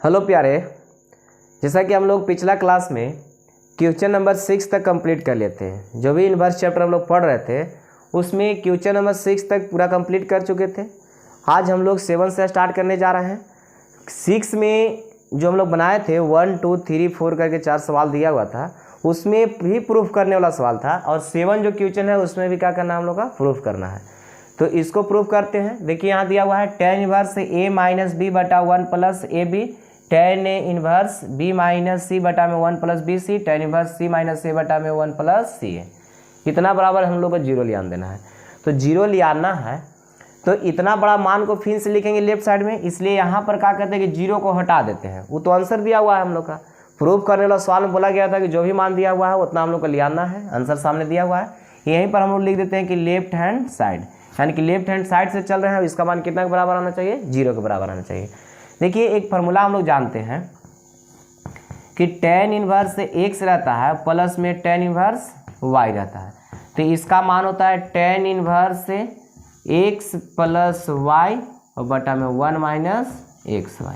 Hello प्यारे, जैसा कि हम लोग पिछला क्लास में क्वेश्चन नंबर 6 तक कंप्लीट कर लेते हैं। जो भी इन्वर्स चैप्टर हम लोग पढ़ रहे थे उसमें क्वेश्चन नंबर 6 तक पूरा कंप्लीट कर चुके थे। आज हम लोग 7 से स्टार्ट करने जा रहे हैं। 6 में जो हम लोग बनाए थे 1 2 3 4 करके 4 सवाल दिया हुआ था, उसमें भी प्रूफ करने वाला सवाल था। और 7 जो क्वेश्चन है उसमें भी क्या करना है, हम लोग का प्रूफ करना है। तो इसको प्रूफ करते हैं। देखिए यहाँ दिया हुआ है tan inverse a minus b बटा 1 plus a b, tan inverse b minus c बटा में 1 plus b c, tan inverse c minus a बटा में 1 प्लस सी है। इतना बराबर हम लोग को जीरो ले आना देना है। तो जीरो ले आना है तो इतना बड़ा मान को फिर से लिखेंगे लेफ्ट साइड में, इसलिए यहाँ पर क्या कहते हैं कि जीरो को हटा देते हैं। वो तो आंसर दिया हुआ है हम लोग का। प्रूफ करने वाला सवाल में बोला गया था कि जो भी मान दिया हुआ है उतना हम लोग को ले आना है। आंसर सामने दिया हुआ है। यहीं पर हम लोग लिख देते हैं कि लेफ्ट हैंड साइड, यानी कि लेफ्ट हैंड साइड से चल रहे हैं। इसका मान कितना के बराबर आना चाहिए, जीरो के बराबर आना चाहिए। देखिए एक फार्मूला हम लोग जानते हैं कि tan इनवर्स x रहता है प्लस में tan इनवर्स y रहता है। तो इसका मान होता है tan inverse x plus y और बटा में 1 माइनस एक्स वाई।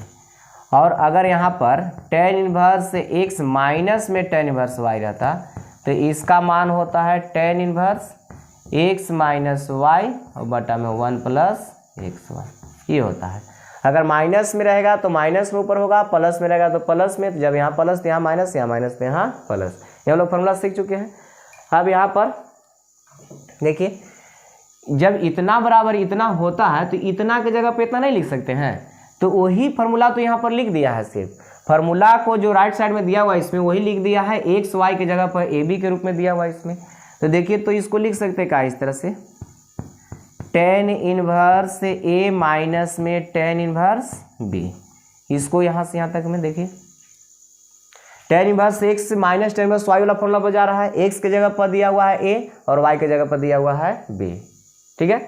और अगर यहाँ पर tan इनवर्स x माइनस में tan इनवर्स y रहता तो इसका मान होता है tan inverse x minus y और बटा में 1 प्लस एक्स वाई। ये होता है। अगर माइनस में रहेगा तो माइनस में ऊपर होगा, प्लस में रहेगा तो प्लस में। तो जब यहाँ प्लस तो यहाँ माइनस, यहाँ माइनस तो यहाँ प्लस। ये हम लोग फॉर्मूला सीख चुके हैं। अब यहाँ पर देखिए जब इतना बराबर इतना होता है तो इतना की जगह पे इतना नहीं लिख सकते हैं। तो वही फार्मूला तो यहाँ पर लिख दिया है। सिर्फ फार्मूला को जो राइट साइड में दिया हुआ है इसमें वही लिख दिया है। एक्स वाई की जगह पर ए बी के रूप में दिया हुआ है इसमें। तो देखिए तो इसको लिख सकते हैं क्या, इस तरह से tan इनवर्स a माइनस में tan इनवर्स b। इसको यहाँ से यहाँ तक में देखिए tan inverse x minus tan inverse y वाला फॉर्मूला बजा रहा है। x की जगह पर दिया हुआ है a और y की जगह पर दिया हुआ है b। ठीक है।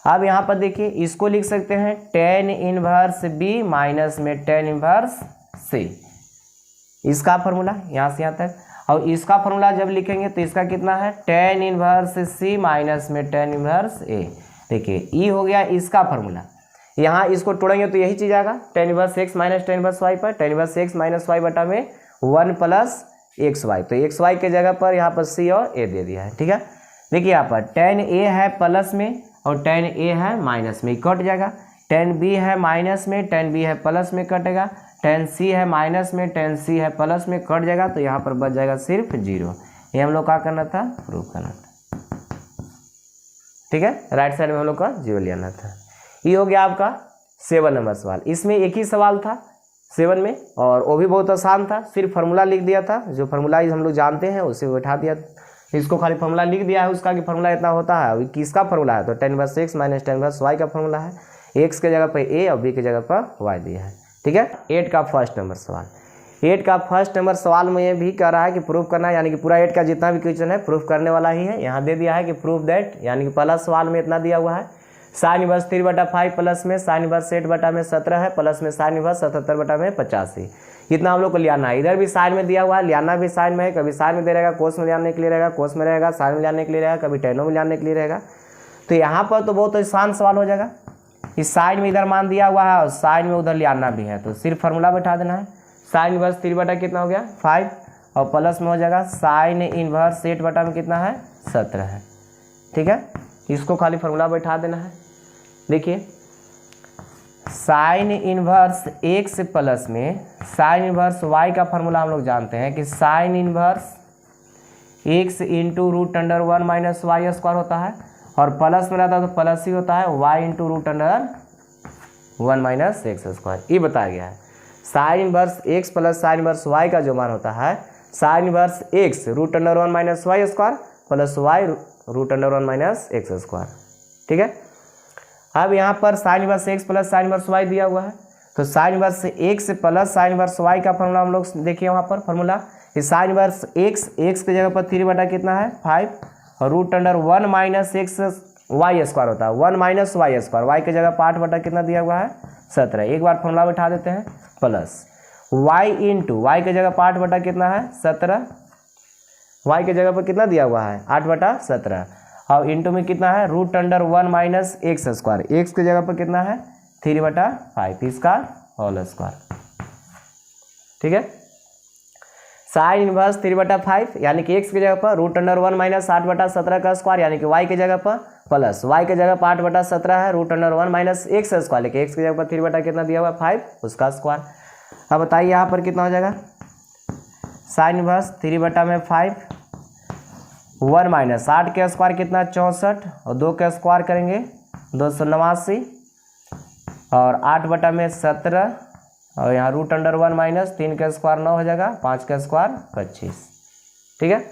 अब यहाँ पर देखिए इसको लिख सकते हैं tan इनवर्स b माइनस में tan इनवर्स c। इसका फॉर्मूला यहाँ से यहाँ तक। और इसका फॉर्मूला जब लिखेंगे तो इसका कितना है, tan इनवर्स c माइनस में tan इनवर्स a। देखिए ई हो गया इसका फॉर्मूला। यहाँ इसको तोड़ेंगे तो यही चीज़ आएगा, tan inverse x minus tan inverse y पर tan inverse x minus y बटा में 1 प्लस एक्स वाई। तो एक्स वाई के जगह पर यहाँ पर c और a दे दिया है। ठीक है। देखिए यहाँ पर tan a है प्लस में और tan a है माइनस में, कट जाएगा। tan b है माइनस में, tan b है प्लस में, कटेगा। tan c है माइनस में, tan c है प्लस में, कट जाएगा। तो यहाँ पर बच जाएगा सिर्फ जीरो। ये हम लोग क्या करना था, प्रूफ करना था। ठीक है। राइट साइड में हम लोग का जीरो ले आना था। ये हो गया आपका 7 नंबर सवाल। इसमें एक ही सवाल था 7 में और वो भी बहुत आसान था। सिर्फ फार्मूला लिख दिया था, जो फार्मूला हम लोग जानते हैं उसे बैठा दिया। इसको खाली फार्मूला लिख दिया है उसका कि फार्मूला इतना होता है। अभी किसका फार्मूला है, तो tan inverse x minus tan inverse y का फार्मूला है। x के जगह पर a और b की जगह पर y दिया है। ठीक है। 8 का फर्स्ट नंबर सवाल। 8 का फर्स्ट नंबर सवाल में ये भी कह रहा है कि प्रूफ करना है, यानी कि पूरा 8 का जितना भी क्वेश्चन है प्रूफ करने वाला ही है। यहाँ दे दिया है कि प्रूफ दैट, यानी कि पहला सवाल में इतना दिया हुआ है sin इनवर्स 3 बटा 5 प्लस में sin इनवर्स 8 बटा में 17 है प्लस में sin इनवर्स 77 बटा में 85। इतना हम लोग को लियाना है। इधर भी साइन में दिया हुआ है, लियाना भी साइन में है। कभी साइन में दे रहेगा, कोस में लियाने के लिए रहेगा, कोस में रहेगा, साइन में लियाने के लिए रहेगा, कभी टेनो में लियाने के लिए रहेगा। तो यहाँ पर तो बहुत आसान सवाल हो जाएगा। इस साइन में इधर मान दिया हुआ है और साइन में उधर लियाना भी है। तो सिर्फ फार्मूला बैठा देना है। साइन इनवर्स 3 बटा कितना हो गया 5 और प्लस में हो जाएगा साइन इनवर्स 8 बटा में कितना है 17 है। ठीक है। इसको खाली फार्मूला बैठा देना है। देखिए साइन इनवर्स x प्लस में साइन इनवर्स y का फार्मूला हम लोग जानते हैं कि sine inverse x into root under 1 minus y square होता है और प्लस में रहता है तो प्लस ही होता है y into root under 1 minus x square. ये बताया गया है। Sine inverse x plus sine inverse y का जो मान होता है sine inverse x root under 1 minus y square plus y root under 1 minus x square. ठीक है। अब यहाँ पर sine inverse x plus sine inverse y दिया हुआ है। तो sine inverse x plus sine inverse y का फॉर्मूला हम लोग देखिए वहाँ पर फॉर्मूला साइन इनवर्स x की जगह पर 3 बटा कितना है 5 और root under 1 minus x y square होता है 1 माइनस वाई स्क्वायर। y की जगह पर 8 बटा कितना दिया हुआ है 17। एक बार फॉर्मूला बैठा देते हैं प्लस y इंटू वाई की जगह पर 8 बटा कितना है 17, y की जगह पर कितना दिया हुआ है 8 बटा 17 और इंटू में कितना है root under 1 minus x square. X की जगह पर कितना है 3 बटा 5, इसका होल स्क्वायर। ठीक है। साइन इनवर्स 3/5 यानी कि x की जगह पर √1 माइनस 8/17 का स्क्वायर यानी कि y की जगह पर प्लस y की जगह पर 8/17 है √1 माइनस x स्क्वायर, लेकिन x की जगह पर 3 कितना दिया हुआ है 5 उसका स्क्वायर। अब बताइए यहाँ पर कितना हो जाएगा, साइन इनवर्स 3/5 1 माइनस 8 के स्क्वायर कितना 64 और 2 के स्क्वायर करेंगे 289 और 8/17 और यहाँ √1 माइनस 3 का स्क्वायर 9 हो जाएगा, 5 का स्क्वायर 25। ठीक है।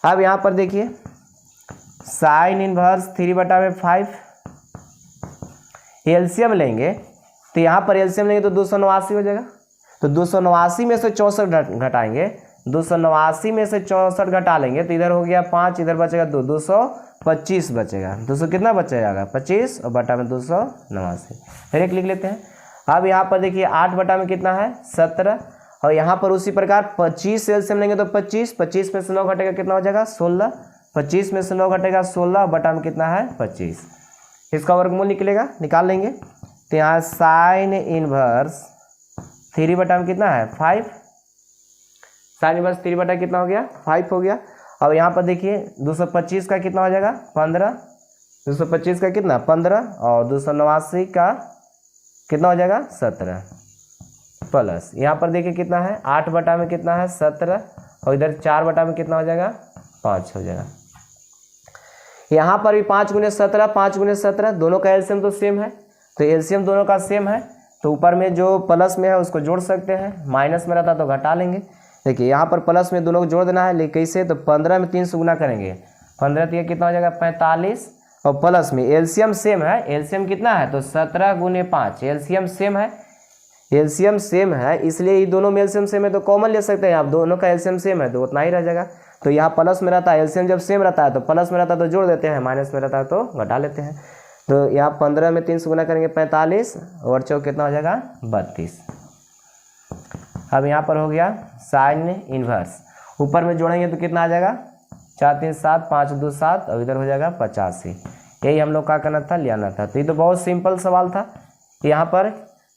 अब यहाँ पर देखिए साइन इनवर्स 3/5 एलसीएम लेंगे तो यहाँ पर एलसीएम लेंगे तो 289 हो जाएगा, तो 289 में से 64 घटाएंगे, 289 में से 64 घटा लेंगे तो इधर हो गया 5, इधर बचेगा 225 बचेगा, 200 कितना बचेगा 25 और बटा में 289। फिर एक लिख लेते हैं। अब यहाँ पर देखिए 8 में कितना है 17 और यहाँ पर उसी प्रकार 25 एलसीएम लेंगे तो 25 में से 9 घटेगा कितना हो जाएगा 16, 25 में से 9 घटेगा 16 बटा में कितना है 25, इसका वर्गमूल निकलेगा, निकाल लेंगे। तो यहाँ साइन इनवर्स 3 में कितना है 5, साइन इनवर्स 3 कितना हो गया 5 हो गया। अब यहाँ पर देखिए 225 का कितना हो जाएगा 15, 225 का कितना 15 और 289 का कितना हो जाएगा 17 प्लस यहाँ पर देखिए कितना है 8 में कितना है 17 और इधर 4 में कितना हो जाएगा 5 हो जाएगा। यहाँ पर भी 5 × 17 5 × 17 दोनों का एलसीएम तो सेम है, तो एलसीएम दोनों का सेम है तो ऊपर में जो प्लस में है उसको जोड़ सकते हैं, माइनस में रहता तो घटा लेंगे। देखिए यहाँ पर प्लस में दोनों को जोड़ देना है, लेकिन कैसे तो 15 में 3 से गुना करेंगे, 15 तो ये कितना हो जाएगा 45 और प्लस में एलसीएम सेम है, एलसीएम कितना है तो 17 × 5 एलसीएम सेम है, एलसीएम सेम है इसलिए ये दोनों में एलसीएम सेम है तो कॉमन ले सकते हैं आप, दोनों का एलसीएम सेम है तो उतना ही रह जाएगा। तो यहाँ प्लस में रहता है, एलसीएम जब सेम रहता है तो प्लस में रहता है तो जोड़ देते हैं, माइनस में रहता है तो घटा लेते हैं। तो यहाँ 15 में 3 से गुना करेंगे 45 और चौक कितना हो जाएगा 32। अब यहाँ पर हो गया साइन इनवर्स, ऊपर में जोड़ेंगे तो कितना आ जाएगा 4 3 7 5 2 7 और इधर हो जाएगा 85। यही हम लोग का करना था, ले आना था। तो ये तो बहुत सिंपल सवाल था यहाँ पर,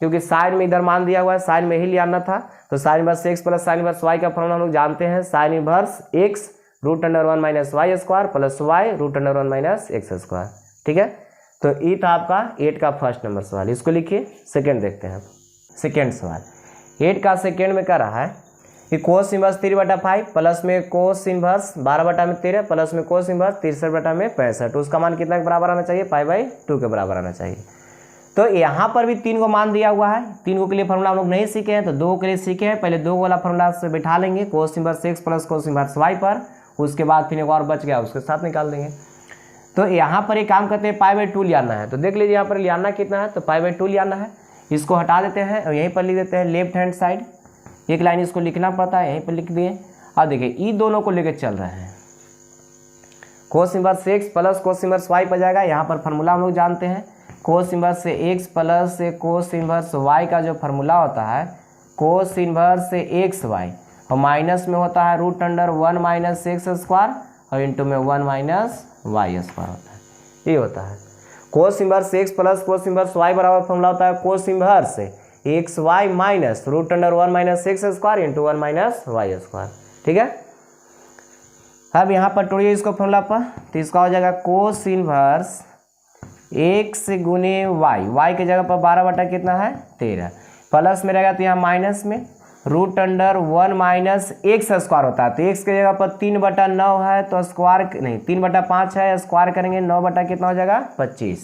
क्योंकि साइन में इधर मान दिया हुआ है, साइन में ही ले आना था। तो sine inverse x plus sine inverse y का फॉर्मूला हम लोग जानते हैं, sign inverse x √1 minus y square plus y √1 minus x square. ठीक है। तो ये था आपका 8 का फर्स्ट नंबर सवाल, इसको लिखिए। सेकेंड देखते हैं, सेकेंड सवाल 8 का सेकेंड में कह रहा है कि कोस इनवर्स 3/5 प्लस में कोस इनवर्स 12/13 प्लस में कोस इनवर्स 63/65, उसका मान कितना के बराबर आना चाहिए 5/2 के बराबर आना चाहिए। तो यहाँ पर भी 3 को मान दिया हुआ है, 3 को के लिए फॉर्मूला हम लोग नहीं सीखे हैं तो 2 के लिए सीखे हैं। पहले 2 वाला फॉर्मूला से बैठा लेंगे कोस inverse x plus cos inverse y पर, उसके बाद फिर एक और बच गया उसके साथ निकाल देंगे। तो यहाँ पर एक काम करते हैं π/2 ले आना है, तो देख लीजिए यहाँ पर ले आना कितना है तो π/2 ले आना है, इसको हटा देते हैं और यहीं पर लिख देते हैं लेफ्ट हैंड साइड, एक लाइन इसको लिखना पड़ता है, यहीं पर लिख दिए। अब देखिए ये दोनों को लेकर चल रहे हैं, कोस inverse x plus cos inverse y पर जाएगा। यहाँ पर फॉर्मूला हम लोग जानते हैं कोस इनवर्स से x प्लस से कोस इनवर्स y का जो फॉर्मूला होता है कोस इनवर्स से एक्स वाई और माइनस में होता है √1 माइनस x स्क्वायर और इंटू में 1 माइनस y स्क्वायर होता है, ये होता है। Cos inverse x plus cos inverse y बराबर फॉर्मूला होता है कोस इनवर्स से x y minus √1 minus x square into 1 minus y square. ठीक है। अब यहाँ पर तोड़िए इसको फॉर्मूला पर, तो इसका हो जाएगा कोस इनवर्स x गुने y की जगह पर 12 कितना है 13 प्लस में रहेगा तो यहाँ माइनस में √1 माइनस x स्क्वायर होता है, तो x की जगह पर 3/9 है तो स्क्वायर नहीं 3/5 है, स्क्वायर करेंगे 9 कितना हो जाएगा 25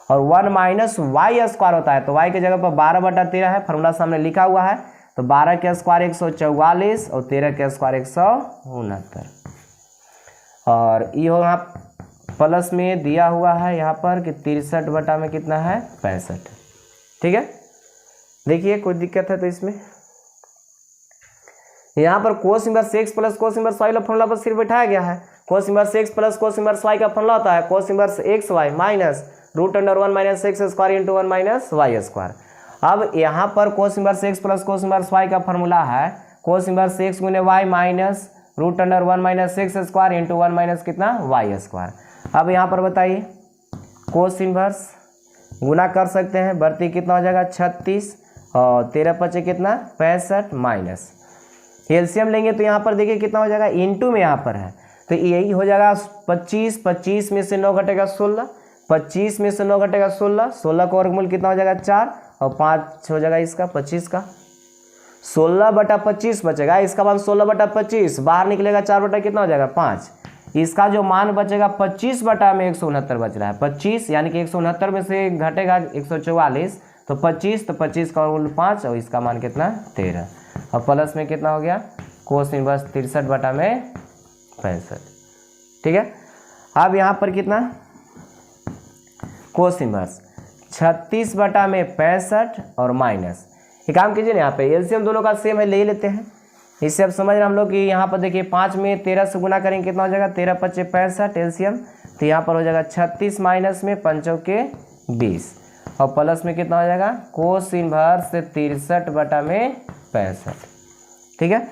और 1 माइनस y स्क्वायर होता है तो y की जगह पर 12/13 है, फॉर्मूला सामने लिखा हुआ है। तो 12 के स्क्वायर 144 और 13 के स्क्वायर 169 और ये हो यहाँ प्लस में दिया हुआ है यहाँ पर कि 63 में कितना है 65। ठीक है। देखिए कोई दिक्कत है तो इसमें यहाँ पर cos inverse x plus cos inverse y वाला फॉर्मूला पर सिर्फ बैठाया गया है। Cos inverse x plus cos inverse y का फॉर्मूला होता है cos inverse x y minus √1 minus x square into 1 minus y square. अब यहाँ पर cos inverse x plus cos inverse y का फॉर्मूला है कोस इनवर्स x गुने y minus √1 minus x square into 1 minus कितना y square. अब यहाँ पर बताइए कोस इनवर्स गुना कर सकते हैं, बढ़ती कितना हो जाएगा 36 और 13 पचे कितना 65 माइनस एलसीएम लेंगे तो यहाँ पर देखिए कितना हो जाएगा इंटू में यहाँ पर है तो यही हो जाएगा 25, 25 में से 9 घटेगा 16, 25 में से 9 घटेगा 16, 16 का वर्गमूल कितना हो जाएगा 4 और 5 हो जाएगा इसका 25 का 16/25 बचेगा। इसका मान 16/25 बाहर निकलेगा 4 बटा कितना हो जाएगा 5। इसका जो मान बचेगा 25 बटा में 169 बच रहा है 25 यानी कि 169 में से घटेगा 144 तो 25 तो 25 का वर्गमूल 5 और इसका मान कितना 13 और प्लस में कितना हो गया कोस इनवर्स 63 बटा में 65। ठीक है अब यहाँ पर कितना कोस इनवर्स 36 बटा में 65 और माइनस ये काम कीजिए ना यहाँ पे एलसीएम दोनों का सेम है ले लेते हैं। इससे अब समझ रहे हम लोग कि यहाँ पर देखिए 5 में 13 से गुना करेंगे कितना हो जाएगा 13 पचे 65 एलसीएम तो यहाँ पर हो जाएगा 36 माइनस में 5 के 20 और प्लस में कितना हो जाएगा कोस इनवर्स 63 बटा में 65। ठीक है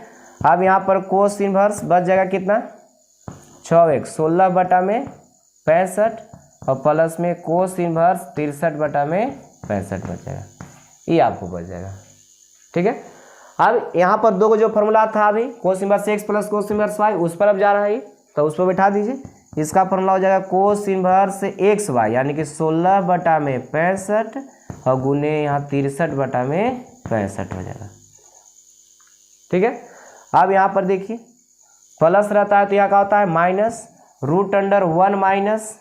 अब यहाँ पर कोस इनवर्स बच जाएगा कितना 6 16 बटा में 65 और प्लस में कोस इनवर्स 63 बटा में 65 बच जाएगा ये आपको बच जाएगा। ठीक है अब यहाँ पर दो को जो फॉर्मूला था अभी कोस inverse x plus cos inverse y उस पर अब जा रहा है तो उस पर बैठा दीजिए। इसका फॉर्मूला हो जाएगा कोस इनवर्स एक्स वाई यानी कि 16 बटा में 65 और गुने यहाँ 63 बटा में 65 हो जाएगा। ठीक है अब यहाँ पर देखिए प्लस रहता है तो यहाँ क्या होता है माइनस √1 माइनस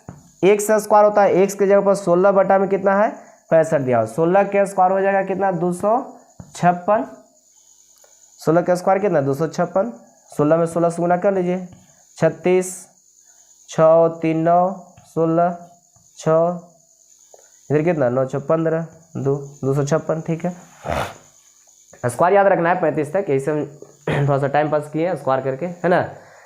एक्स स्क्वायर होता है एक्स के जगह पर 16 बटा में कितना है 65 दिया हो 16 के स्क्वायर हो जाएगा कितना 256 16 का स्क्वायर कितना 256 16 में 16 से गुना कर लीजिए 36 6 3 9 16 6 इधर कितना 9 6 15 256। ठीक है स्क्वायर याद रखना है 35 तक ऐसे हम थोड़ा सा टाइम पास किए स्क्वायर करके है ना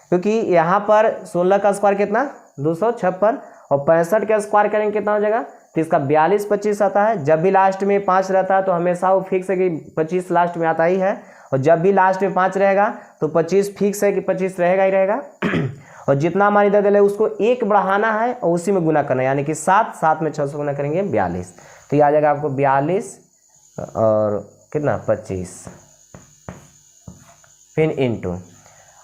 क्योंकि यहाँ पर 16 का स्क्वायर कितना 256 और 65 का स्क्वायर करेंगे कितना हो जाएगा तो इसका 42 25 आता है। जब भी लास्ट में 5 रहता है तो हमेशा वो फिक्स है कि 25 लास्ट में आता ही है और जब भी लास्ट में 5 रहेगा तो 25 फिक्स है कि 25 रहेगा ही रहेगा और जितना हमारी इधर दिले उसको 1 बढ़ाना है और उसी में गुना करना है यानी कि 7 में 6 से गुना करेंगे 42 तो ये आ जाएगा आपको 42 और कितना 25 फिर इंटू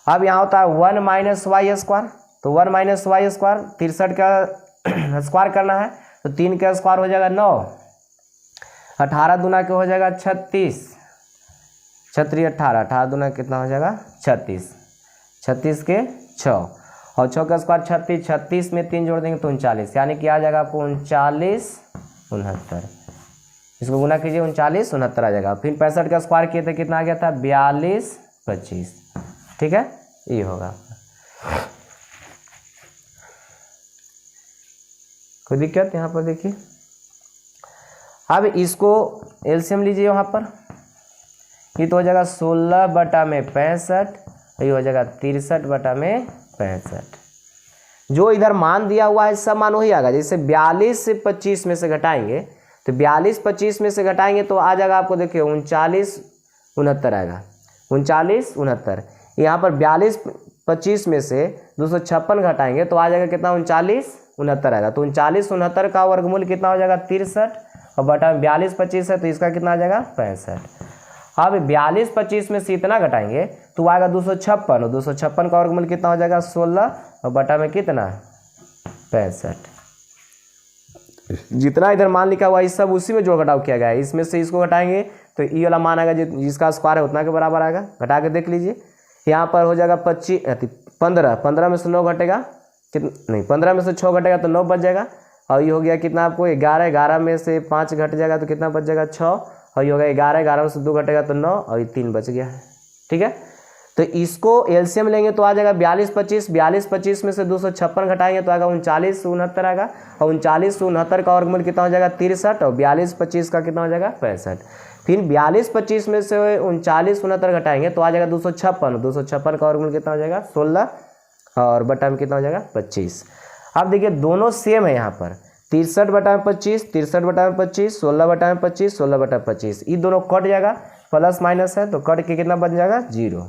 अब यहाँ होता है 1 माइनस वाई स्क्वायर तो 1 माइनस वाई स्क्वायर 63 का स्क्वायर करना है तो 3 का स्क्वायर हो जाएगा 9 18 दूना के हो जाएगा 36 36 18 18 दूना कितना हो जाएगा 36 36 के 6 और 6 का स्क्वायर 36 36 में 3 जोड़ देंगे तो 39 यानी कि आ जाएगा आपको 39 69 इसको गुना कीजिए 39 69 आ जाएगा। फिर 65 का स्क्वायर किए थे कितना आ गया था 42 25। ठीक है ये होगा कोई दिक्कत यहाँ पर देखिए अब इसको एलसीएम लीजिए वहाँ पर ये तो हो जाएगा 16 बटा में 65 ये हो जाएगा 63 बटा में 65। जो इधर मान दिया हुआ है सब मान वही आएगा जैसे 42 से 25 में से घटाएंगे तो 42 25 में से घटाएंगे तो आ जाएगा आपको देखिए 39 69 आएगा 39 69। यहाँ पर 42 25 में से 256 घटाएंगे तो आ जाएगा कितना 39 69 आएगा तो 39 69 का वर्गमूल कितना हो जाएगा 63 और बटा में 42 25 है तो इसका कितना आ जाएगा 65। अब 42 25 में से इतना घटाएंगे तो आएगा 256 और 256 का वर्गमूल कितना हो जाएगा 16 और बटा में कितना 65। जितना इधर मान लिखा हुआ है इस सब उसी में जोड़ घटाव किया गया है इसमें से इसको घटाएंगे तो ये वाला मान आएगा जिसका स्क्वायर है उतना के बराबर आएगा। घटा के देख लीजिए यहाँ पर हो जाएगा 15 में से 9 घटेगा कितना नहीं 15 में से 6 घटेगा तो 9 बच जाएगा और ये हो गया कितना आपको 11 में से 5 घट जाएगा तो कितना बच जाएगा 6 और ये हो गया 11 में से 2 घटेगा तो 9 और ये 3 बच गया है। ठीक है तो इसको एलसीएम लेंगे तो आ जाएगा 42 25 में से 256 घटाएंगे तो आएगा 39 69 आएगा और 39 69 का वर्गमूल कितना हो जाएगा 63 और 42 25 का कितना हो जाएगा 65। फिर 42 25 में से 39 69 घटाएंगे तो आ जाएगा 256 का वर्गमूल कितना हो जाएगा 16 और बटा में कितना हो जाएगा 25। अब देखिए दोनों सेम है यहाँ पर 63 बटा में 25 63 बटा में 25 16 बटा में 25 16 बटा 25 ये दोनों कट जाएगा प्लस माइनस है तो कट के कितना बन जाएगा 0।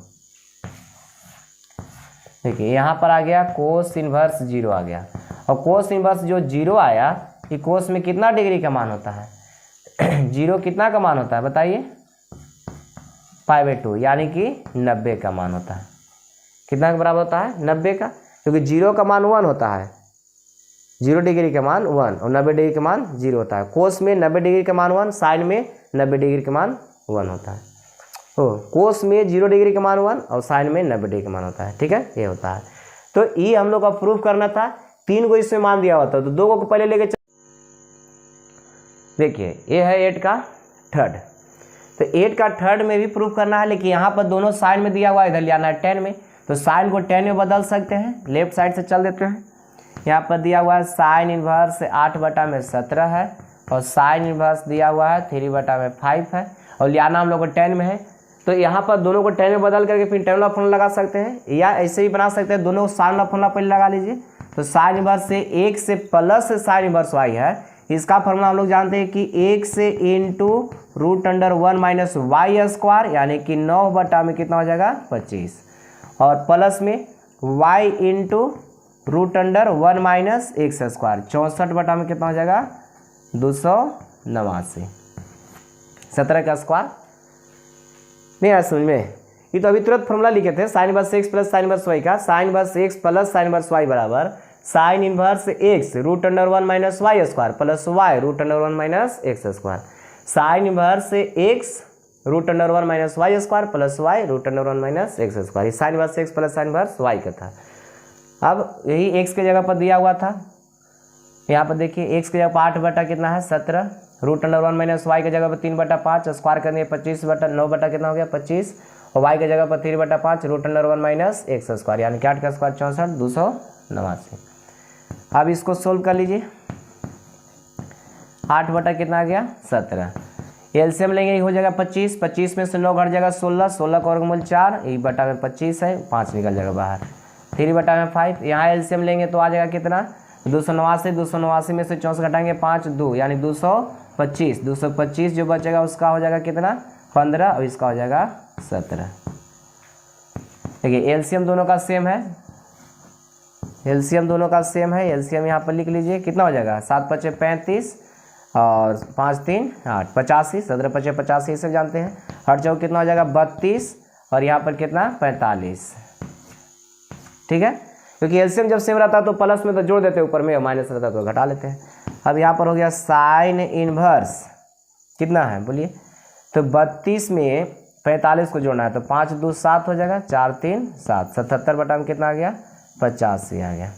देखिए यहाँ पर आ गया कोस इनवर्स 0 आ गया और कोस इनवर्स जो 0 आया ये कोस में कितना डिग्री का मान होता है जीरो कितना का मान होता है बताइए, 5/2 यानी कि 90 का मान होता है। कितना के बराबर होता है, 90 का, क्योंकि जीरो का मान 1 होता है, 0 डिग्री का मान 1 और 90 डिग्री का मान 0 होता है। कोस में 90 डिग्री का मान 1, साइन में 90 डिग्री का मान 1 होता है। तो कोस में 0 डिग्री का मान 1 और साइन में 90 डिग्री का मान होता है। ठीक है, ये होता है। तो ये हम लोग का प्रूफ करना था। 3 को इसमें मान दिया हुआ था, तो 2 को पहले लेके देखिए, ये है 8 का थर्ड। तो 8 का थर्ड में भी प्रूफ करना है, लेकिन यहाँ पर दोनों साइन में दिया हुआ है, इधर ले आना है 10 में। तो साइन को 10 में बदल सकते हैं, लेफ्ट साइड से चल देते हैं। यहाँ पर दिया हुआ है साइन इन्वर्स 8/17 है, और साइन इन्वर्स दिया हुआ है 3/5 है, और ले आना हम लोग को 10 में है। तो यहाँ पर दोनों को 10 में बदल करके फिर 10 वाला फॉर्मूला लगा सकते हैं, या ऐसे ही बना सकते हैं, दोनों को साइन वाला फॉर्मूला पहले लगा लीजिए। तो साइन इन्वर्स से 1 से प्लस साइन इन्वर्स y है, इसका फॉर्मूला हम लोग जानते हैं कि 1 से इंटू √1 - y² यानी कि 9 में कितना हो जाएगा 25, और प्लस में y इंटू √1 - x² 64 में कितना हो जाएगा 289, 17 का स्क्वायर। नहीं आया समझ में? ये तो अभी तुरंत फॉर्मूला लिखे थे, sign inverse x plus sine inverse y का। Sign inverse x plus sine inverse y बराबर sign inverse x √1 - y² plus y √1 - x²। Sign inverse x √1 - y² plus y √1 - x²। Sign inverse x plus sine inverse y का था। अब यही x के जगह पर दिया हुआ था, यहाँ पर देखिए x के जगह पर 8 कितना है 17, √1 - y के जगह पर 3/5, स्क्वायर करने 25/9 कितना हो गया 25, और y के जगह पर 3/5 √1 - x², यानी कि 8 का स्क्वायर 64, 289। अब इसको सोल्व कर लीजिए। 8 कितना आ गया 17, एलसीएम लेंगे, ये हो जाएगा 25, 25 में से 9 घट जाएगा 16, 16 का वर्गमूल 4, ये बटा में 25 है, 5 निकल जाएगा बाहर, 3/5। यहाँ एलसीएम लेंगे तो आ जाएगा कितना 289, 289 में से 64 घटाएंगे 5, 2 यानी 225, 225 जो बचेगा उसका हो जाएगा कितना 15, और इसका हो जाएगा 17। देखिए एलसीएम दोनों का सेम है, एलसीएम दोनों का सेम है। एलसीएम यहाँ पर लिख लीजिए, कितना हो जाएगा 7 × 5 = 35 और 5 × 3 = 8, 85, 17 × 5 = 85, इसे जानते हैं। 8 चौक कितना हो जाएगा 32, और यहाँ पर कितना 45। ठीक है, क्योंकि एलसीएम जब सेम रहता है तो प्लस में तो जोड़ देते हैं, ऊपर में माइनस रहता है तो घटा लेते हैं। अब यहाँ पर हो गया साइन इनवर्स कितना है बोलिए, तो 32 में 45 को जोड़ना है, तो 5 × 2 = 7 हो जाएगा, 4 × 3 = 7, 77 में कितना आ गया 85 आ गया,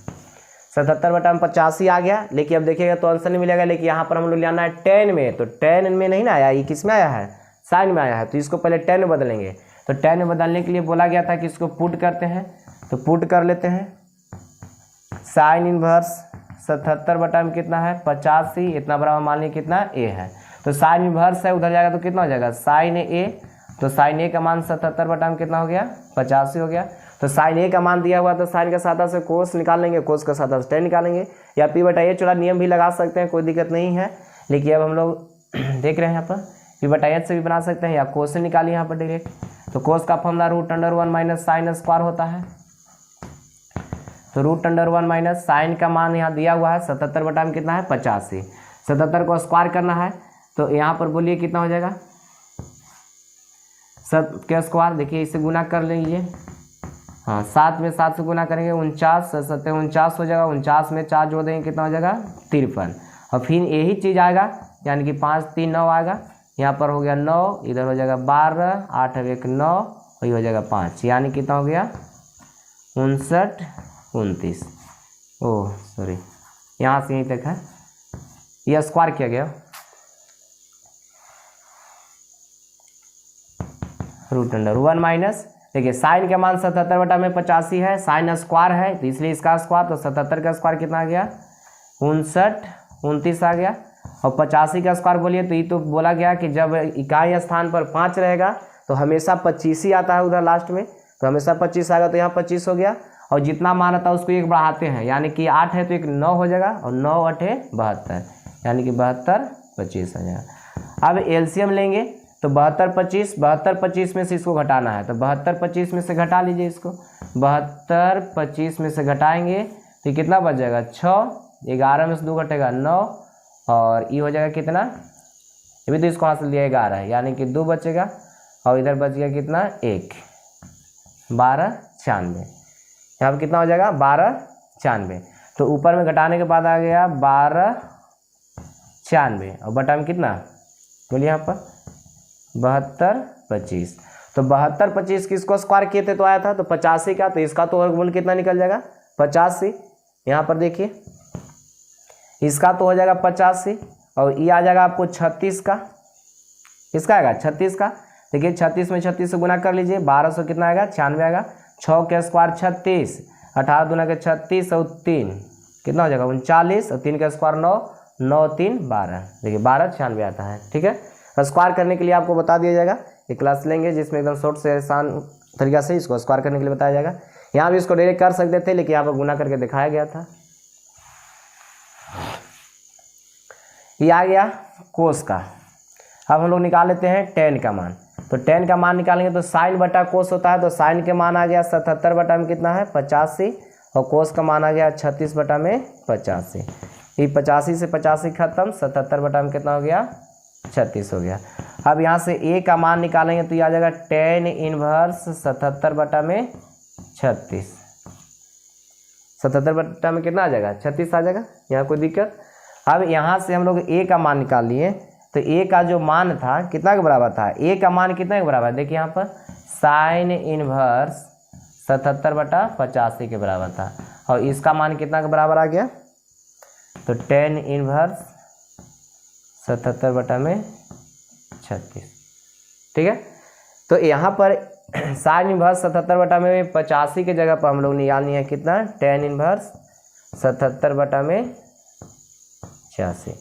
77 में 85 आ गया। लेकिन अब देखिएगा तो आंसर नहीं मिलेगा, लेकिन यहाँ पर हम लोग लाना है 10 में, तो 10 में नहीं ना आया, ये किस में आया है साइन में आया है, तो इसको पहले 10 में बदलेंगे। तो 10 में बदलने के लिए बोला गया था कि इसको पुट करते हैं, तो पुट कर लेते हैं। साइन इनवर्स 77 में कितना है 85, इतना बराबर मान लीजिए कितना ए है, तो साइन इनवर्स है उधर जाएगा तो कितना हो जाएगा साइन ए, तो साइन ए का मान 77 में कितना हो गया 85 हो गया। तो साइन ए का मान दिया हुआ तो साइन का सादा से कोस निकाल लेंगे, कोस का सादा से टेन निकालेंगे, या p/a चौड़ा नियम भी लगा सकते हैं, कोई दिक्कत नहीं है। लेकिन अब हम लोग देख रहे हैं यहाँ पर p/h से भी बना सकते हैं, या कोस से निकालिए यहाँ पर डायरेक्ट। तो कोस का फॉर्मूला √1 - साइन स्क्वायर होता है, तो √1 - साइन का मान यहाँ दिया हुआ है 77 में कितना है 85, 77 को स्क्वायर करना है, तो यहाँ पर बोलिए कितना हो जाएगा 7 के स्क्वायर, देखिए इसे गुना कर लीजिए, हाँ 7 में 7 से गुना करेंगे 49, 7 49 हो जाएगा, 49 में 4 जोड़ देंगे कितना हो जाएगा 53, और फिर यही चीज़ आएगा यानी कि 5 3 9 आएगा, यहाँ पर हो गया 9, इधर हो जाएगा 12, 8 1 9, और ये हो जाएगा 5, यानी कितना हो गया 59 29, ओह सॉरी यहाँ से यहीं तक है, यह स्क्वायर किया गया √1 देखिए साइन का मान 77 में 85 है, साइन स्क्वायर है तो इसलिए इसका स्क्वायर, तो 77 का स्क्वायर कितना आ गया 59 29 आ गया, और 85 का स्क्वायर बोलिए तो ये तो बोला गया कि जब इकाई स्थान पर 5 रहेगा तो हमेशा 25 ही आता है उधर लास्ट में, तो हमेशा 25 आएगा, तो यहाँ 25 हो गया, और जितना मान आता है उसको एक बढ़ाते हैं, यानी कि 8 है तो एक 9 हो जाएगा, और 9 8 72, यानी कि 72 25 आ जाएगा। अब एलसीएम लेंगे तो 72 25, 72 25 में से इसको घटाना है, तो 72 25 में से घटा लीजिए इसको, 72 25 में से घटाएंगे तो कितना बच जाएगा 6, 11 में से 2 घटेगा 9, और ये हो जाएगा कितना ये भी तो इसको हासिल दिया 11 है, यानी कि 2 बचेगा और इधर बच गया कितना 1, 12 96। यहाँ पर कितना हो जाएगा 12 96। तो ऊपर में घटाने के बाद आ गया 12 96 और बटा में कितना बोलिए यहाँ पर 72 25। तो 72 25 किसको स्क्वायर किए थे तो आया था तो 85 का, तो इसका तो वर्गमूल कितना निकल जाएगा 85। यहाँ पर देखिए इसका तो हो जाएगा 85 और ये आ जाएगा आपको 36 का, इसका आएगा 36 का। देखिए 36 में 36 से गुना कर लीजिए, 1200 कितना आएगा 96 आएगा। 6 के स्क्वायर 36, 18 दूना के 36 और 3 कितना हो जाएगा 39 और 3 का स्क्वायर 9, 9 3 12। देखिए 12 96 आता है। ठीक है, स्क्वायर करने के लिए आपको बता दिया जाएगा, एक क्लास लेंगे जिसमें एकदम शॉर्ट से आसान तरीका से इसको स्क्वायर करने के लिए बताया जाएगा। यहाँ भी इसको डायरेक्ट कर सकते थे लेकिन यहाँ पर गुना करके दिखाया गया था। ये आ गया कोस का। अब हम लोग निकाल लेते हैं टेन का मान। तो टेन का मान निकालेंगे तो साइन बटा कोस होता है, तो साइन के मान आ गया 77 बटा में कितना है 85 और कोस का मान आ गया 36 बटा में 85। ये 85 से 85 खत्म, 77 बटा में कितना हो गया 36 हो गया। अब यहाँ से ए का मान निकालेंगे तो ये आ जाएगा टेन इनवर्स 77 बटा में 36। 77 बटा में कितना आ जाएगा 36 आ जाएगा, यहाँ कोई दिक्कत। अब यहाँ से हम लोग ए का मान निकाल लिए, तो ए का जो मान था कितना के बराबर था, ए का मान कितना के बराबर, देखिए यहाँ पर साइन इनवर्स 77 बटा 85 के बराबर था और इसका मान कितना के बराबर आ गया, तो टेन इनवर्स 77 बटा में 36। ठीक है, तो यहाँ पर साइन इनवर्स 77 बटा में 85 के जगह पर हम लोग निकालनी है कितना टेन इनवर्स 77 बटा में 86।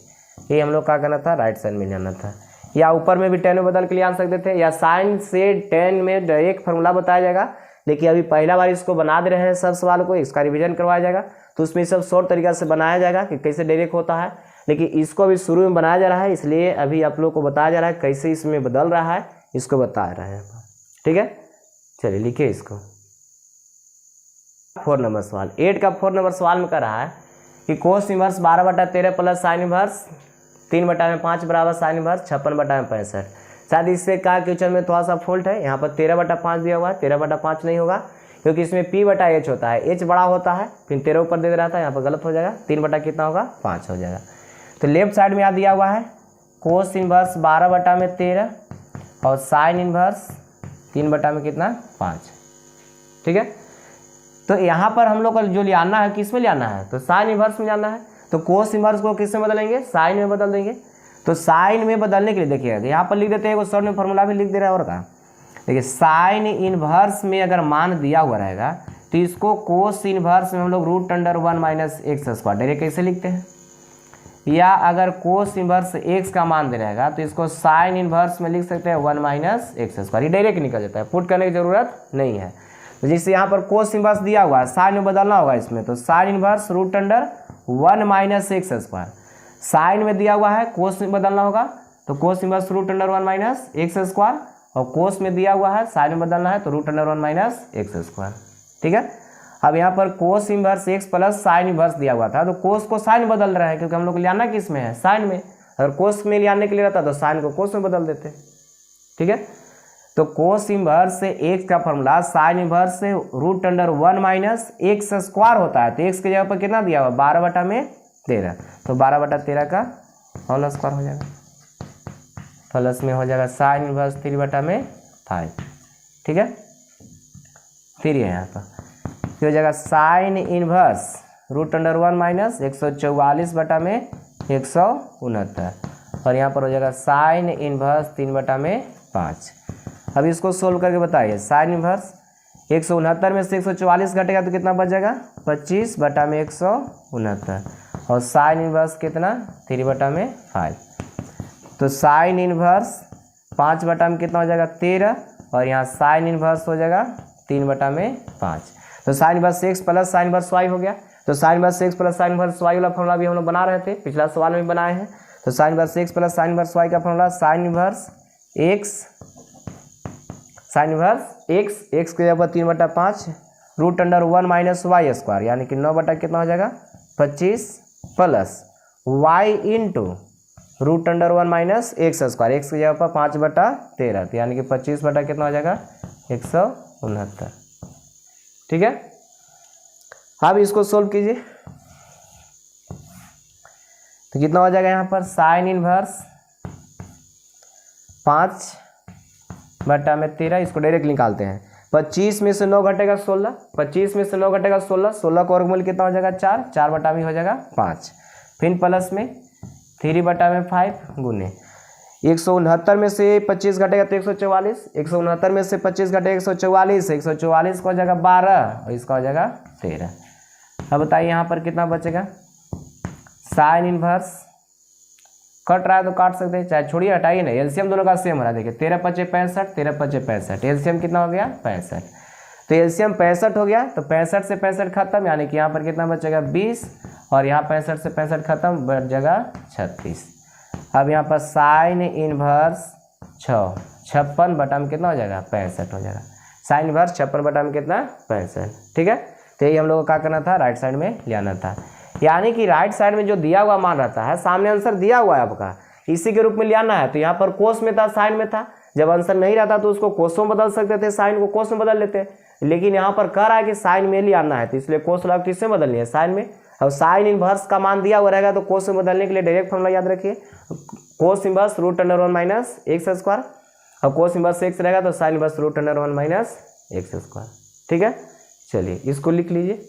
ये हम लोग क्या करना था राइट साइड में जाना था, या ऊपर में भी टेन में बदल के लिए आ सकते थे, या साइन से टेन में डायरेक्ट फार्मूला बताया जाएगा। लेकिन अभी पहला बार इसको बना दे रहे हैं सब सवाल को, इसका रिवीजन करवाया जाएगा तो उसमें सब शॉर्ट तरीका से बनाया जाएगा कि कैसे डायरेक्ट होता है। लेकिन इसको अभी शुरू में बनाया जा रहा है, इसलिए अभी आप लोग को बताया जा रहा है कैसे इसमें बदल रहा है, इसको बता रहे हैं। ठीक है, चलिए लिखिए इसको। 4 नंबर सवाल, 8 का 4 नंबर सवाल में कर रहा है कि कोस इनवर्स 12 बटा 13 प्लस साइन इनवर्स 3 बटा में 5 बराबर साइन इनवर्स 56 बटा में 65। शायद इससे कहा क्वेश्चन में थोड़ा सा फॉल्ट है, यहाँ पर 13 बटा 5 दिया हुआ है, 13 बटा 5 नहीं होगा क्योंकि इसमें p बटा h होता है, h बड़ा होता है, फिर 13 ऊपर दे रहा था, यहाँ पर गलत हो जाएगा, 3 बटा कितना होगा 5 हो जाएगा। तो लेफ्ट साइड में यहाँ दिया हुआ है कोस इनवर्स 12 बटा में 13 और साइन इनवर्स 3 बटा में कितना 5। ठीक है, तो यहाँ पर हम लोग को जो लियाना है किस में लियाना है, तो साइन इनवर्स में जाना है। तो कोस इनवर्स को किस में बदलेंगे, साइन में बदल देंगे। तो साइन में बदलने के लिए देखिए यहाँ पर लिख देते हैं, वो शॉर्ट में फॉर्मूला भी लिख दे रहा है और का। देखिए साइन इनवर्स में अगर मान दिया हुआ रहेगा तो इसको कोस इनवर्स में हम लोग root under 1 minus x square direct कैसे लिखते हैं, या अगर कोस इनवर्स एक्स का मान दे रहेगा तो इसको साइन इनवर्स में लिख सकते हैं 1 माइनस एक्स स्क्वायर, ये डायरेक्ट निकल जाता है, पुट करने की जरूरत नहीं है। तो जिससे यहाँ पर कोस इनवर्स दिया हुआ है साइन में बदलना होगा इसमें, तो sine inverse root under 1 minus x square, sine में दिया हुआ है कोस में बदलना होगा तो cos inverse root under 1 minus x square, और कोस में दिया हुआ है साइन में बदलना है तो root under 1 minus x square. ठीक है, अब यहाँ पर cos inverse x plus sine inverse दिया हुआ था, तो कोस को साइन बदल रहा है क्योंकि हम लोग को लियाना किस में है साइन में, अगर कोस में लियाने के लिए रहता तो साइन को कोस में बदल देते। ठीक है, तो कोस इनवर्स से एक्स का फॉर्मूला साइन इनवर्स से root under 1 minus x square होता है, तो एक्स की जगह पर कितना दिया हुआ 12 बटा में 13, तो 12 बटा 13 का होल स्क्वायर हो जाएगा, प्लस में हो जाएगा साइन इनवर्स 3 बटा में 5। ठीक है, 3 है यहाँ पर, फिर हो जाएगा sine inverse root under 1 minus 144 बटा में 169, और यहाँ पर हो जाएगा साइन इनवर्स 3 बटा में 5। अब इसको सोल्व करके बताइए, साइन इनवर्स 169 में से 144 घटेगा तो कितना बच जाएगा 25 बटा में 169, और साइन इनवर्स कितना 3 बटा में 5, तो साइन इनवर्स 5 बटा में कितना हो जाएगा 13, और यहाँ साइन इनवर्स हो जाएगा 3 बटा में 5। तो sine inverse x plus sine inverse y हो गया, तो sine inverse x plus sine inverse y वाला फॉर्मूला भी हम लोग बना रहे थे, पिछला सवाल में भी बनाए हैं। तो sine inverse x plus sine inverse y का formula sine inverse x, sine inverse x के जगह पर 3 बटा 5 root under 1 minus y square, यानी कि 9 बटा कितना हो जाएगा 25 plus y into √1 minus x square, x की जगह पर 5/13, तो यानी कि 25 बटा कितना हो जाएगा 169। ठीक है, अब इसको सोल्व कीजिए तो कितना हो जाएगा यहाँ पर साइन इनवर्स 5/13, इसको डायरेक्ट निकालते हैं। 25 में से 9 घटेगा 16, 25 में से 9 घटेगा 16, 16 का वर्गमूल कितना हो जाएगा 4, 4 में हो जाएगा 5, फिर प्लस में 3/5 गुने 169 में से 25 घटेगा तो 144, 169 में से 25 घटेगा 144, 144 का हो जाएगा 12 और इसका हो जाएगा 13। अब बताइए यहाँ पर कितना बचेगा, साइन इनवर्स कट रहा है तो काट सकते हैं, चाहे छोड़िए हटाइए ना, एलसीएम दोनों का सेम हो रहा है। देखिए 13×5 = 65, 13×5 = 65, एलसीएम कितना हो गया 65, तो एलसीएम 65 हो गया, तो 65 से 65 खत्म, यानी कि यहाँ पर कितना बचेगा 20 और यहाँ 65 से 65 खत्म, बच जाएगा 36। अब यहाँ पर साइन इनवर्स 56 बटा में कितना हो जाएगा 65 हो जाएगा, साइन इनवर्स 56 बटा में कितना 65। ठीक है, तो यही हम लोग को क्या करना था, राइट साइड में ले आना था, यानी कि राइट साइड में जो दिया हुआ मान रहता है, सामने आंसर दिया हुआ है आपका, इसी के रूप में ले आना है। तो यहाँ पर कोस में था, साइन में था, जब आंसर नहीं रहता तो उसको कोस में बदल सकते थे, साइन को कोस में बदल लेते, लेकिन यहाँ पर कह रहा है कि साइन में ले आना है, तो इसलिए कोस लगा किससे बदलनी है, साइन में। और साइन इनवर्स का मान दिया हुआ रहेगा तो कोस में बदलने के लिए डायरेक्ट फॉर्मूला याद रखिए, cos inverse √1 minus x square, और कोस इनवर्स एक्स रहेगा तो sine inverse √1 minus x square. ठीक है, चलिए इसको लिख लीजिए।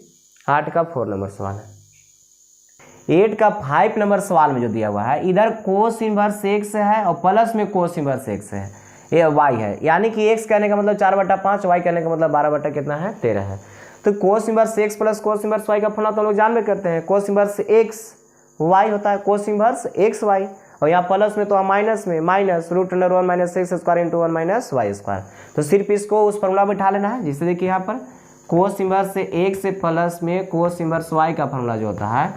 8 का 4 नंबर सवाल है। 8 का 5 नंबर सवाल में जो दिया हुआ है, इधर कोस इनवर्स एक्स है और प्लस में कोस इनवर्स एक्स है, ये वाई है, यानी कि एक्स कहने का मतलब 4/5, वाई कहने का मतलब 12 कितना है 13 है। तो cos inverse x plus cos inverse y का फॉर्मूला तो हम लोग जान में करते हैं, कोस इनवर्स एक्स वाई होता है कोस इनवर्स एक्स वाई, और यहाँ प्लस में तो माइनस में minus √1 minus x square × 1 minus y square, तो सिर्फ इसको उस फॉर्मूला में उठा लेना है। जिससे देखिए यहाँ पर कोस इनवर्स एक्स से प्लस में कोस इनवर्स वाई का फॉर्मूला जो होता है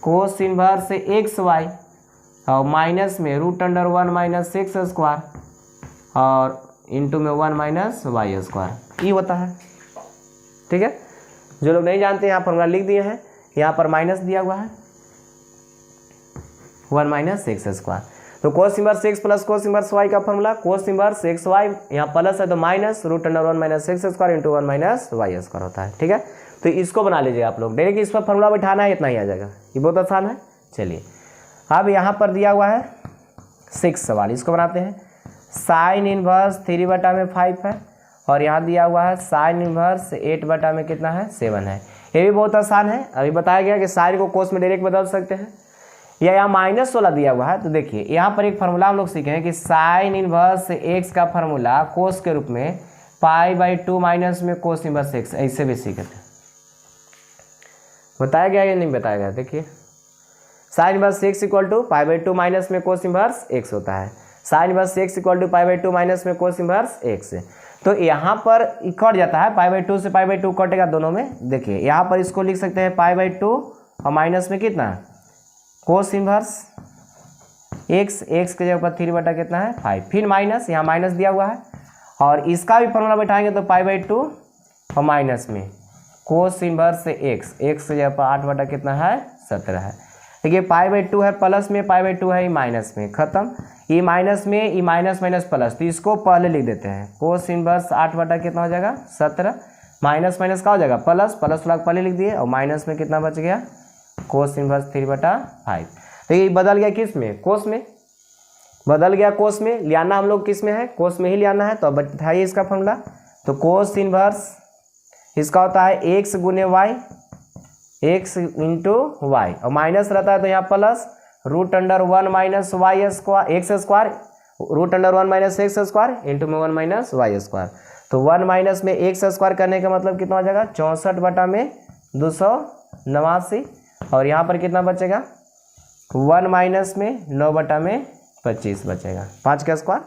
कोस इनवर्स एक्स वाई और माइनस में √1 माइनस एक्स स्क्वायर और इंटू में 1 माइनस वाई स्क्वायर, ये होता है। ठीक है, जो लोग नहीं जानते यहाँ फॉर्मूला लिख दिए हैं, यहाँ पर माइनस दिया हुआ है 1 माइनस एक्स स्क्वायर, तो cos inverse x plus cos inverse y का formula cos inverse x y, यहाँ प्लस है तो minus √1 minus x square into 1 minus y square होता है। ठीक है, तो इसको बना लीजिए आप लोग, डायरेक्ट इस पर फॉर्मूला बैठाना है, इतना ही आ जाएगा, ये बहुत आसान है। चलिए अब यहाँ पर दिया हुआ है 6 सवाल, इसको बनाते हैं। साइन इनवर्स 3/5 है और यहाँ दिया हुआ है साइन इनवर्स 8 में कितना है 7 है, ये भी बहुत आसान है। अभी बताया गया कि साइन को कोस में डायरेक्ट बदल सकते हैं, या यहाँ माइनस वाला दिया हुआ है, तो देखिए यहाँ पर एक फार्मूला हम लोग सीखे हैं कि साइन इनवर्स एक्स का फार्मूला कोस के रूप में π/2 माइनस में कोस इनवर्स एक्स, ऐसे भी सीखे थे, बताया गया या नहीं बताया गया। देखिए साइन इनवर्स एक्स = π/2 माइनस में कोस इनवर्स एक्स होता है, साइन इनवर्स एक्स = π/2 माइनस में कोस इनवर्स एक्स, तो यहाँ पर कट जाता है, π/2 से π/2 कटेगा दोनों में। देखिए यहाँ पर इसको लिख सकते हैं π/2 और माइनस में कितना कोस इनवर्स एक्स, एक्स के जगह पर 3 कितना है 5, फिर माइनस, यहाँ माइनस दिया हुआ है, और इसका भी फॉर्मूला बैठाएंगे तो π/2 और माइनस में कोस इनवर्स एक्स, एक्स के जगह पर 8 कितना है 17 है। देखिए π/2 है प्लस में, π/2 है माइनस में, खत्म, ये माइनस में, ये माइनस माइनस प्लस, तो इसको पहले लिख देते हैं, कोस इनवर्स 8 कितना हो जाएगा 17, माइनस माइनस का हो जाएगा प्लस, प्लस वाला पहले लिख दिए, और माइनस में कितना बच गया कोस इनवर्स 3/5। तो ये बदल गया किस में, कोस में बदल गया, कोस में लियाना हम लोग किस में है, कोस में ही लियाना है। तो अब बताइए इसका फॉर्मूला, तो कोस इनवर्स इसका होता है एक्स गुने वाई, एक्स इंटू वाई, और माइनस रहता है तो यहाँ plus √1 minus y square x square, √1 minus x square into में 1 माइनस वाई स्क्वायर, तो 1 माइनस में एक्स स्क्वायर करने का मतलब कितना हो जाएगा 64/289, और यहाँ पर कितना बचेगा 1 माइनस में 9/25 बचेगा, 5 का स्क्वायर,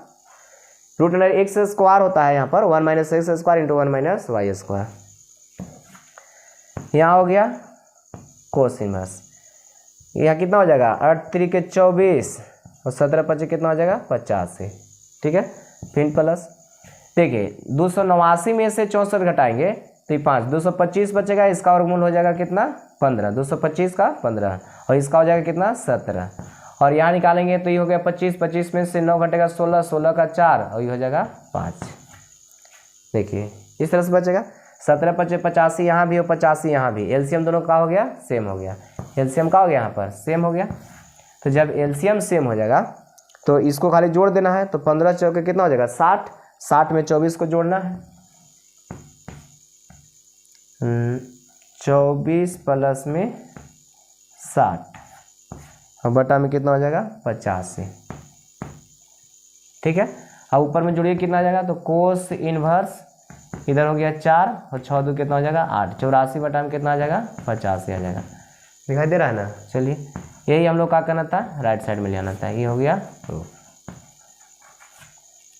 √1 एक्स स्क्वायर होता है यहाँ पर 1 minus x square into 1 minus y square. यहाँ हो गया कोस इनवर्स, यहाँ कितना हो जाएगा 8×3 = 24 और 17×5 कितना हो जाएगा 85। ठीक है, फिर प्लस, देखिए 289 में से 64 घटाएंगे तो 5, 225 बचेगा, इसका वर्गमूल हो जाएगा कितना 15, 225 का 15, और इसका हो जाएगा कितना 17, और यहाँ निकालेंगे तो ये हो गया 25, 25 में से 9 घटेगा 16, 16 का 4 और ये हो जाएगा 5। देखिए इस तरह से बचेगा 17 × 5 = 85, यहाँ भी हो 85, यहाँ भी एलसीएम दोनों का हो गया सेम हो गया। एलसीएम का हो गया यहाँ पर सेम हो गया। तो जब एलसीएम सेम हो जाएगा तो इसको खाली जोड़ देना है। तो 15 चौके कितना हो जाएगा 60, 60 में 24 को जोड़ना है, 24 प्लस में 60 और बटा में कितना हो जाएगा 85। ठीक है, अब ऊपर में जोड़िए कितना आ जाएगा तो कोस इनवर्स इधर हो गया 4 और 6 2 कितना हो जाएगा 8, 84 बटा में कितना आ जाएगा 85 आ जाएगा। दिखाई दे रहा है ना। चलिए यही हम लोग का करना था, राइट साइड में ले आना था। ये हो गया प्रूफ।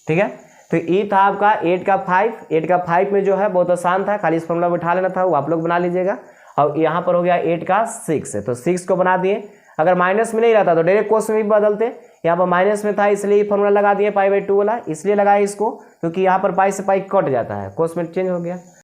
ठीक है, तो ये था आपका 8 का 5। 8 का 5 में जो है बहुत आसान था, खाली इस फॉर्मूला में उठा लेना था, वो आप लोग बना लीजिएगा। और यहाँ पर हो गया 8 का 6 है, तो 6 को बना दिए। अगर माइनस में नहीं रहता तो डायरेक्ट कोस में भी बदलते, यहाँ पर माइनस में था इसलिए फॉर्मूला लगा दिए पाई/2 वाला, इसलिए लगाया इसको क्योंकि यहाँ पर पाई से पाई कट जाता है, कोस में चेंज हो गया।